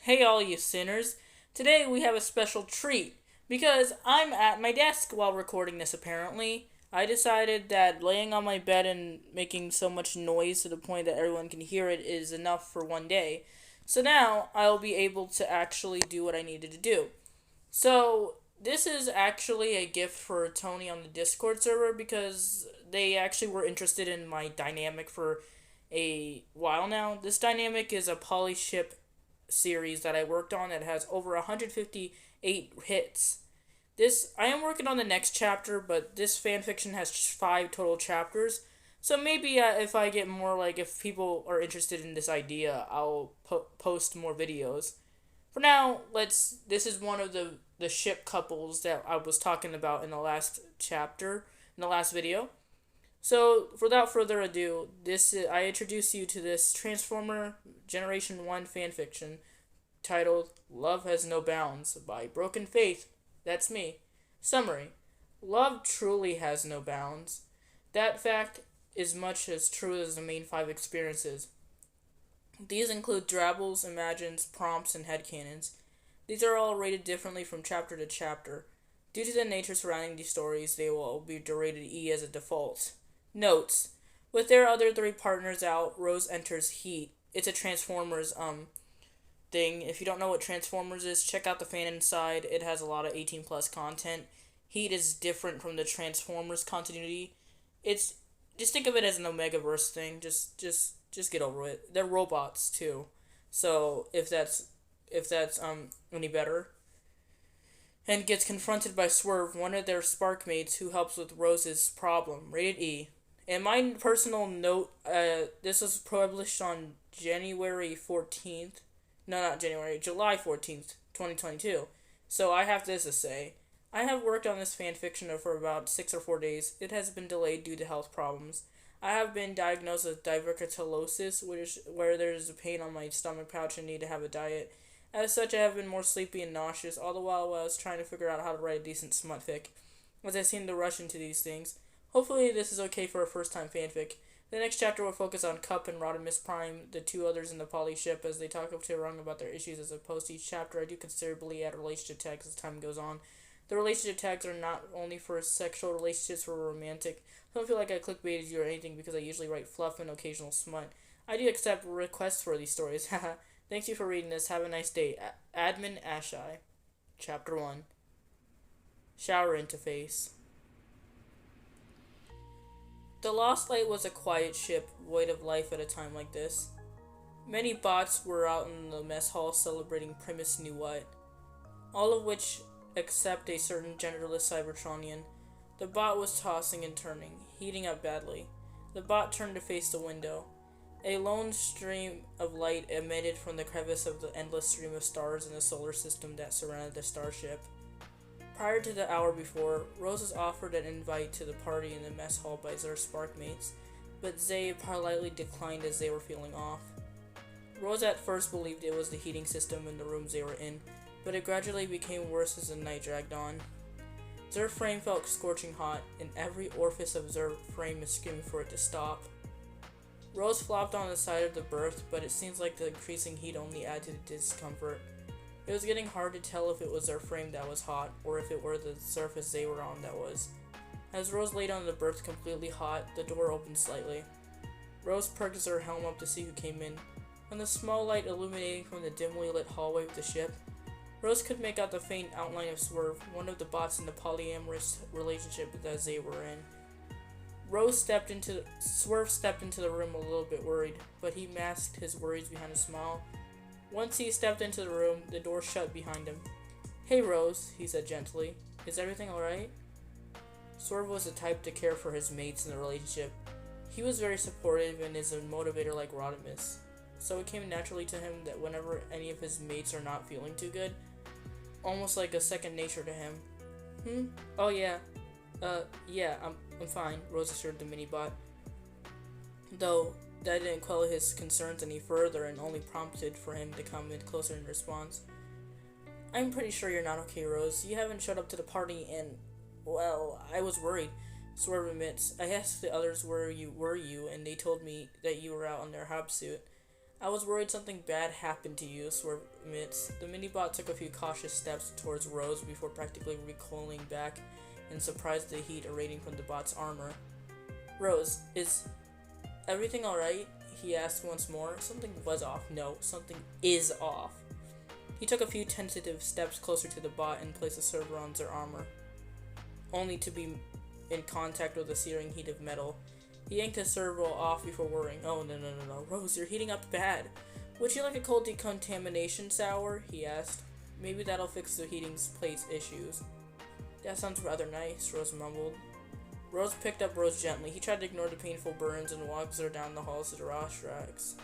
Hey, all you sinners. Today we have a special treat because I'm at my desk while recording this, apparently. I decided that laying on my bed and making so much noise to the point that everyone can hear it is enough for one day. So now I'll be able to actually do what I needed to do. So, this is actually a gift for Tony on the Discord server because they actually were interested in my dynamic for a while now. This dynamic is a poly ship series that I worked on that has over 158 hits. This I am working on the next chapter, but this fan fiction has 5 total chapters. So maybe if I get more if people are interested in this idea, I'll post more videos. For now, let's. This is one of the ship couples that I was talking about in the last chapter, in the last video. So, without further ado, I introduce you to this Transformer Generation 1 fanfiction titled Love Has No Bounds by Broken Faith. That's me. Summary. Love truly has no bounds. That fact is much as true as the main 5 experiences. These include drabbles, imagines, prompts, and headcanons. These are all rated differently from chapter to chapter. Due to the nature surrounding these stories, they will be rated E as a default. Notes: with their other 3 partners out, Rose enters Heat. It's a Transformers thing. If you don't know what Transformers is, check out the fan inside. It has a lot of 18 plus content. Heat is different from the Transformers continuity. It's just think of it as an Omegaverse thing. Just get over it. They're robots too. So if that's any better. And gets confronted by Swerve, one of their spark mates who helps with Rose's problem. Rated E. And my personal note, this was published on January 14th. No, not January, July 14th, 2022. So I have this to say. I have worked on this fanfiction for about 6 or 4 days. It has been delayed due to health problems. I have been diagnosed with diverticulosis, where there's a pain on my stomach pouch and need to have a diet. As such, I have been more sleepy and nauseous, all the while I was trying to figure out how to write a decent smut fic, as I seem to rush into these things. Hopefully this is okay for a first-time fanfic. The next chapter will focus on Cup and Rodimus Prime, the 2 others in the poly ship, as they talk up to Rung about their issues as opposed to each chapter. I do considerably add relationship tags as time goes on. The relationship tags are not only for sexual relationships or romantic. Don't feel like I clickbaited you or anything because I usually write fluff and occasional smut. I do accept requests for these stories. Haha. Thanks you for reading this. Have a nice day. Admin Ashai. Chapter 1. Shower Interface. The Lost Light was a quiet ship, void of life at a time like this. Many bots were out in the mess hall celebrating Primus Knew What, all of which except a certain genderless Cybertronian. The bot was tossing and turning, heating up badly. The bot turned to face the window. A lone stream of light emitted from the crevice of the endless stream of stars in the solar system that surrounded the starship. Prior to the hour before, Rose was offered an invite to the party in the mess hall by their sparkmates, but Zay politely declined as they were feeling off. Rose at first believed it was the heating system in the rooms they were in, but it gradually became worse as the night dragged on. Zer's frame felt scorching hot, and every orifice of Zer's frame was screaming for it to stop. Rose flopped on the side of the berth, but it seems like the increasing heat only added to the discomfort. It was getting hard to tell if it was their frame that was hot, or if it were the surface they were on that was. As Rose laid on the berth completely hot, the door opened slightly. Rose perked her helm up to see who came in. On the small light illuminating from the dimly lit hallway of the ship, Rose could make out the faint outline of Swerve, one of the bots in the polyamorous relationship that they were in. Swerve stepped into the room a little bit worried, but he masked his worries behind a smile. Once he stepped into the room, the door shut behind him. "Hey Rose," he said gently. "Is everything alright?" Swerve was the type to care for his mates in the relationship. He was very supportive and is a motivator like Rodimus, so it came naturally to him that whenever any of his mates are not feeling too good, almost like a second nature to him. Oh yeah. Yeah, I'm fine," Rose assured the mini-bot. Though, that didn't quell his concerns any further and only prompted for him to come in closer in response. "I'm pretty sure you're not okay, Rose. You haven't showed up to the party and, well, I was worried," Swerve admits. "I asked the others where you were, and they told me that you were out on their hobsuit. I was worried something bad happened to you, Swerve admits. The mini-bot took a few cautious steps towards Rose before practically recoiling back in surprise at the heat irradiating from the bot's armor. Rose, is everything alright? He asked once more. Something was off. No, something is off. He took a few tentative steps closer to the bot and placed the servo on their armor, only to be in contact with the searing heat of metal. He yanked his servo off before worrying. Oh, no. Rose, you're heating up bad. Would you like a cold decontamination shower? He asked. Maybe that'll fix the heating plate's issues. That sounds rather nice, Rose mumbled. Rose picked up Rose gently. He tried to ignore the painful burns and walked her down the halls to the wash racks.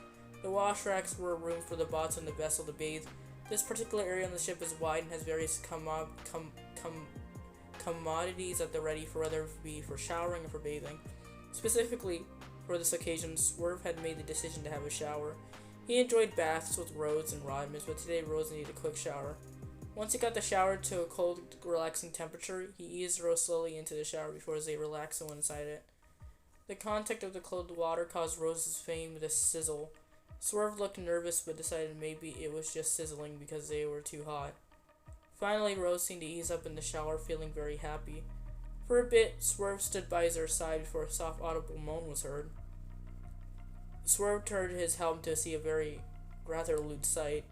The wash racks were a room for the bots and the vessel to bathe. This particular area on the ship is wide and has various commodities at the ready for whether it be for showering or for bathing. Specifically, for this occasion, Swerve had made the decision to have a shower. He enjoyed baths with Rose and Rodman, but today Rose needed a quick shower. Once he got the shower to a cold, relaxing temperature, he eased Rose slowly into the shower before they relaxed and went inside it. The contact of the cold water caused Rose's fame to sizzle. Swerve looked nervous but decided maybe it was just sizzling because they were too hot. Finally, Rose seemed to ease up in the shower, feeling very happy. For a bit, Swerve stood by their side before a soft audible moan was heard. Swerve turned his helm to see a rather lewd sight.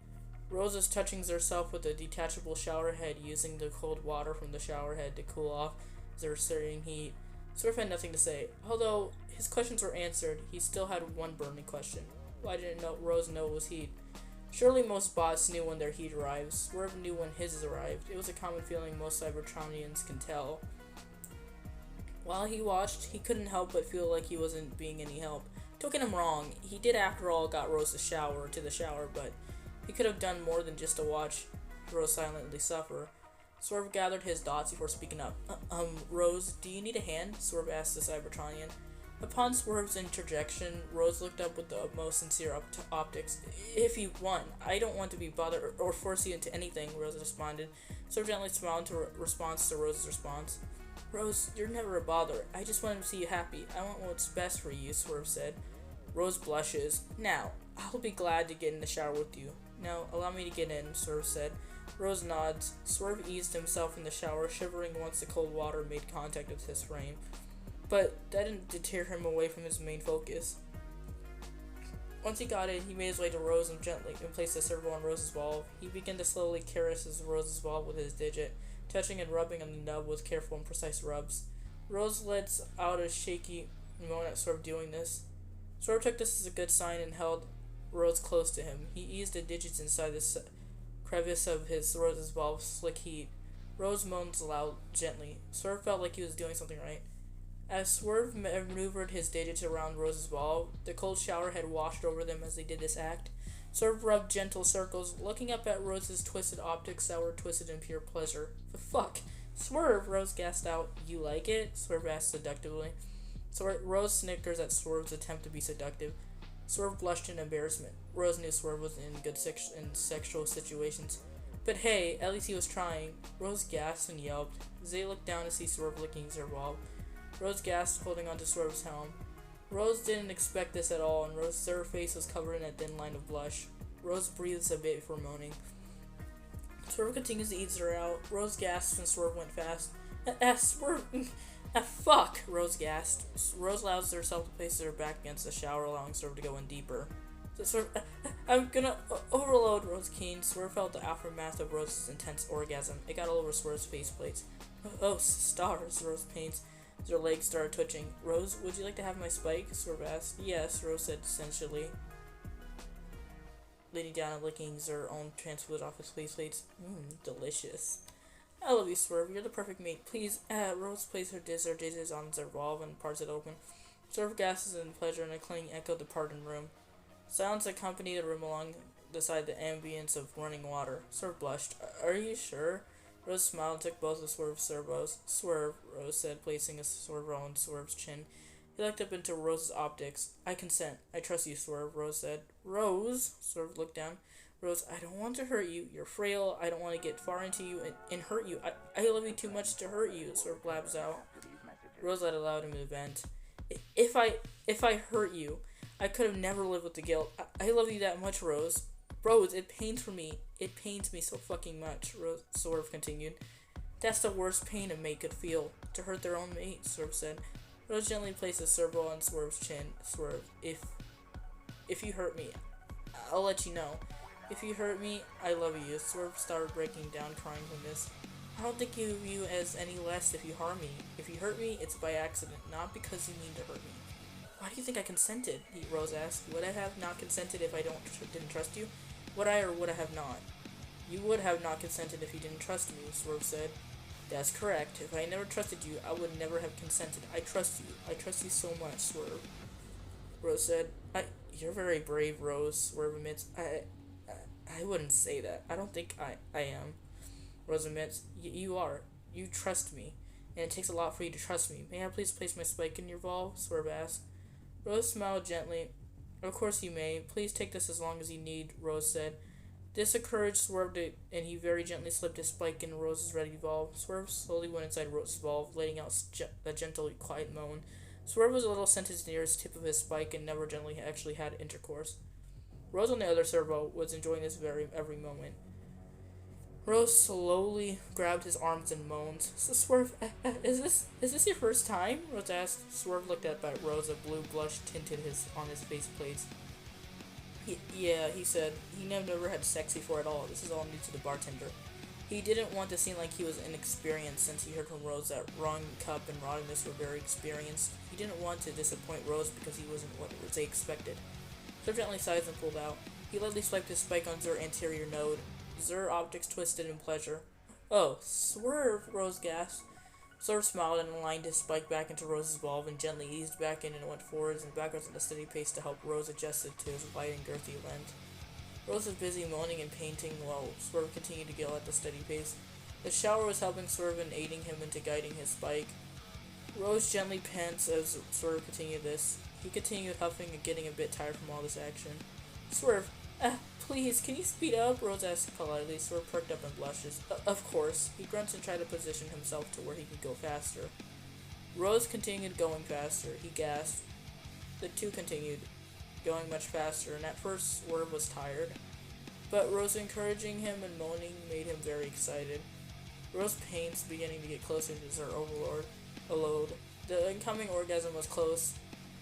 Rose was touching herself with a detachable shower head, using the cold water from the shower head to cool off their searing heat. Swerve had nothing to say. Although his questions were answered, he still had one burning question. Why didn't Rose know it was heat? Surely most bots knew when their heat arrived. Swerve knew when his arrived. It was a common feeling most Cybertronians can tell. While he watched, he couldn't help but feel like he wasn't being any help. Don't get him wrong, he did after all got Rose to the shower, but he could have done more than just to watch Rose silently suffer. Swerve gathered his thoughts before speaking up. Rose, do you need a hand? Swerve asked the Cybertronian. Upon Swerve's interjection, Rose looked up with the utmost sincere optics. If you want, I don't want to be bothered or force you into anything, Rose responded. Swerve gently smiled in response to Rose's response. Rose, you're never a bother. I just want to see you happy. I want what's best for you, Swerve said. Rose blushes. Now, I'll be glad to get in the shower with you. Now, allow me to get in, Swerve said. Rose nods. Swerve eased himself in the shower, shivering once the cold water made contact with his frame. But that didn't deter him away from his main focus. Once he got in, he made his way to Rose and gently placed the servo on Rose's valve. He began to slowly caress Rose's valve with his digit, touching and rubbing on the nub with careful and precise rubs. Rose lets out a shaky moan at Swerve doing this. Swerve took this as a good sign and held Rose close to him. He eased the digits inside the crevice of Rose's valve's slick heat. Rose moans aloud, gently. Swerve felt like he was doing something right. As Swerve maneuvered his digits around Rose's valve, the cold shower head washed over them as they did this act. Swerve rubbed gentle circles, looking up at Rose's twisted optics that were twisted in pure pleasure. The fuck? Swerve, Rose gasped out. You like it? Swerve asked seductively. Rose snickers at Swerve's attempt to be seductive. Swerve blushed in embarrassment. Rose knew Swerve was in good sexual situations. But hey, at least he was trying. Rose gasped and yelped. Zay looked down to see Swerve licking his valve. Rose gasped, holding onto Swerve's helm. Rose didn't expect this at all, and Rose's face was covered in a thin line of blush. Rose breathes a bit before moaning. Swerve continues to ease her out. Rose gasped and Swerve went fast. Swerve! Fuck! Rose gasped. Rose allows herself to place her back against the shower, allowing Swerve to go in deeper. Swerve, I'm gonna overload, Rose keened. Swerve felt the aftermath of Rose's intense orgasm. It got all over Swerve's faceplates. Oh, stars, Rose paints. Their legs started twitching. Rose, would you like to have my spike? Swerve asked. Yes, Rose said essentially, leaning down and licking her own transfluid off his faceplates. Delicious. I love you, Swerve. You're the perfect mate. Please, Rose placed her digits on their valve and parts it open. Swerve gasps in pleasure, and a clang echoed the pardoned room. Sounds accompanied the room along the side the ambience of running water. Swerve blushed. Are you sure? Rose smiled and took both of Swerve's servos. Swerve, Rose said, placing a servo on Swerve's chin. He looked up into Rose's optics. I consent. I trust you, Swerve, Rose said. Rose? Swerve looked down. Rose, I don't want to hurt you. You're frail. I don't want to get far into you and hurt you. I love you too much to hurt you, Swerve blabs out. Rose let it out him to vent. If I hurt you, I could have never lived with the guilt. I love you that much, Rose. Rose, it pains for me. It pains me so fucking much, Rose Swerve continued. That's the worst pain a mate could feel, to hurt their own mate, Swerve said. Rose gently placed a servo on Swerve's chin. Swerve, if you hurt me, I'll let you know. If you hurt me, I love you. Swerve started breaking down, crying from this. I don't think you view as any less if you harm me. If you hurt me, it's by accident, not because you mean to hurt me. Why do you think I consented? Rose asked. Would I have not consented if I didn't trust you? Would I or would I have not? You would have not consented if you didn't trust me, Swerve said. That's correct. If I never trusted you, I would never have consented. I trust you. I trust you so much, Swerve. Rose said. You're very brave, Rose, Swerve admits. I wouldn't say that. I don't think I am. Rose admits. You are. You trust me. And it takes a lot for you to trust me. May I please place my spike in your ball? Swerve asked. Rose smiled gently. Of course you may. Please take this as long as you need, Rose said. This encouraged Swerve and he very gently slipped his spike in Rose's ready valve. Swerve slowly went inside Rose's valve, letting out a gentle, quiet moan. Swerve was a little sentenced near his tip of his spike and never gently actually had intercourse. Rose on the other servo was enjoying this every moment. Rose slowly grabbed his arms and moaned. So Swerve, is this your first time? Rose asked. Swerve looked up at Rose. A blue blush tinted on his face plates. Yeah, he said. He never had sex before at all. This is all new to the bartender. He didn't want to seem like he was inexperienced since he heard from Rose that Wrong Cup and Rottingness were very experienced. He didn't want to disappoint Rose because he wasn't what they expected. Swerve gently sighed and pulled out. He lightly swiped his spike on Zer's anterior node. Zer optics twisted in pleasure. Oh, Swerve, Rose gasped. Swerve smiled and aligned his spike back into Rose's valve and gently eased back in and went forwards and backwards at a steady pace to help Rose adjust it to his wide and girthy lens. Rose was busy moaning and painting while Swerve continued to gill at the steady pace. The shower was helping Swerve and aiding him into guiding his spike. Rose gently pants as Swerve continued this. He continued huffing and getting a bit tired from all this action. Swerve, please, can you speed up? Rose asked politely. Swerve perked up and blushes. Of course. He grunts and tried to position himself to where he could go faster. Rose continued going faster. He gasped. The two continued, going much faster, and at first Swerve was tired. But Rose encouraging him and moaning made him very excited. Rose pains beginning to get closer to Zer overload. The incoming orgasm was close.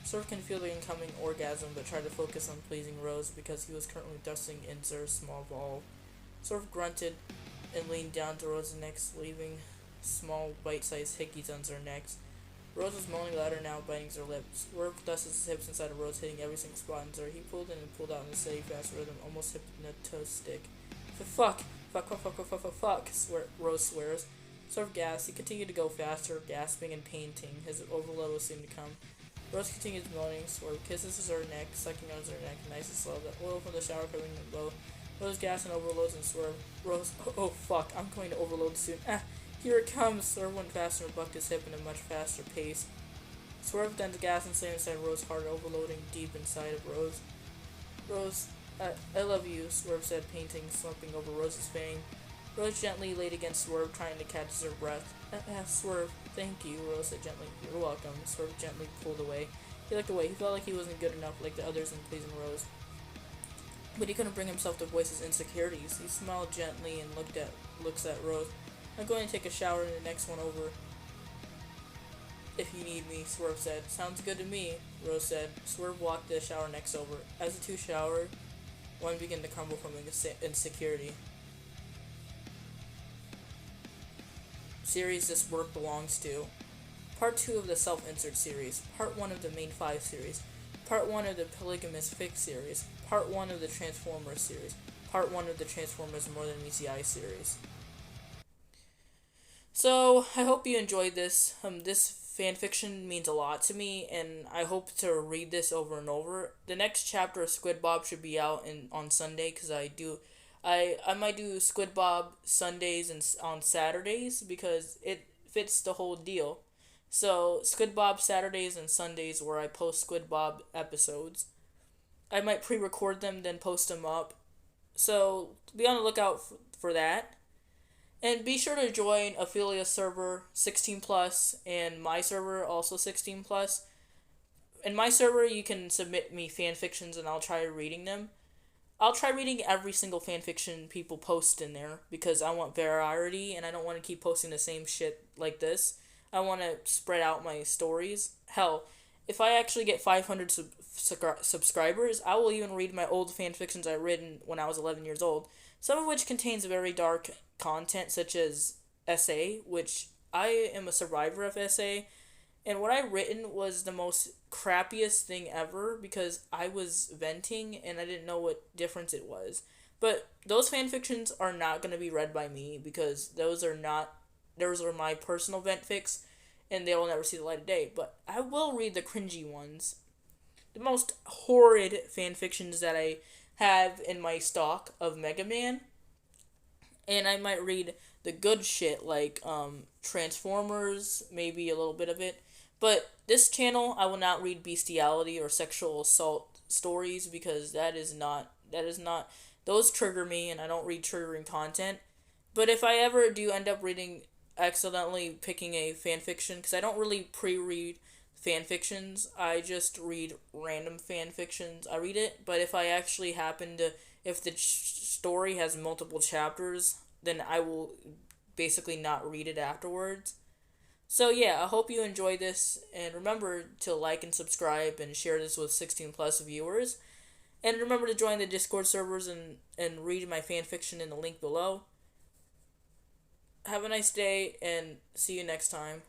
Swerve can feel the incoming orgasm but tried to focus on pleasing Rose because he was currently dusting in Zer's small ball. Swerve grunted and leaned down to Rose's neck, leaving small bite-sized hickeys on Zer's neck. Rose was moaning louder now, biting Zer's lips. Swerve dusted his hips inside of Rose, hitting every single spot in Zer. He pulled in and pulled out in a steady, fast rhythm, almost hypnotistic. Fuck, Rose swears. Swerve gasped. He continued to go faster, gasping and painting. His overload was soon to come. Rose continues moaning. Swerve kisses her neck, sucking on her neck, nice and slow. The oil from the shower covering them both. Rose gas and overloads and Swerve. Rose, oh fuck, I'm going to overload soon. Here it comes. Swerve went faster and bucked his hip in a much faster pace. Swerve then the gas and slammed inside Rose hard, overloading deep inside of Rose. Rose, I love you, Swerve said, painting, slumping over Rose's fang. Rose gently laid against Swerve, trying to catch her breath. Swerve, thank you, Rose said gently. You're welcome. Swerve gently pulled away. He looked away. He felt like he wasn't good enough like the others in pleasing Rose. But he couldn't bring himself to voice his insecurities. He smiled gently and looks at Rose. I'm going to take a shower in the next one over. If you need me, Swerve said. Sounds good to me, Rose said. Swerve walked the shower next over. As the two showered, one began to crumble from insecurity. Series this work belongs to. Part 2 of the self-insert series. Part 1 of the main 5 series. Part 1 of the Polygamous Fic series. Part 1 of the Transformers series. Part 1 of the Transformers More Than Meets the Eye series. So, I hope you enjoyed this. This fanfiction means a lot to me, and I hope to read this over and over. The next chapter of Squid Bob should be out on Sunday, because I might do Squid Bob Sundays and on Saturdays, because it fits the whole deal. So, Squid Bob Saturdays and Sundays where I post Squid Bob episodes. I might pre-record them, then post them up. So, be on the lookout for that. And be sure to join Ophelia's server 16+, and my server also 16+. in my server, you can submit me fan fictions and I'll try reading them. I'll try reading every single fan fiction people post in there because I want variety and I don't want to keep posting the same shit like this. I want to spread out my stories. Hell, if I actually get 500 subscribers, I will even read my old fan fictions I written when I was 11 years old, some of which contains very dark content such as SA, which I am a survivor of SA, and what I written was the most crappiest thing ever because I was venting and I didn't know what difference it was. But those fan fictions are not going to be read by me because those are my personal vent fics and they will never see the light of day. But I will read the cringy ones. The most horrid fan fictions that I have in my stock of Mega Man, and I might read the good shit like Transformers, maybe a little bit of it. But this channel, I will not read bestiality or sexual assault stories because that is not those trigger me, and I don't read triggering content. But if I ever do end up reading accidentally picking a fan fiction, because I don't really pre-read fan fictions, I just read random fan fictions. I read it, but if I actually happen to, if the story has multiple chapters, then I will basically not read it afterwards. So yeah, I hope you enjoy this, and remember to like and subscribe and share this with 16 plus viewers. And remember to join the Discord servers and read my fan fiction in the link below. Have a nice day and see you next time.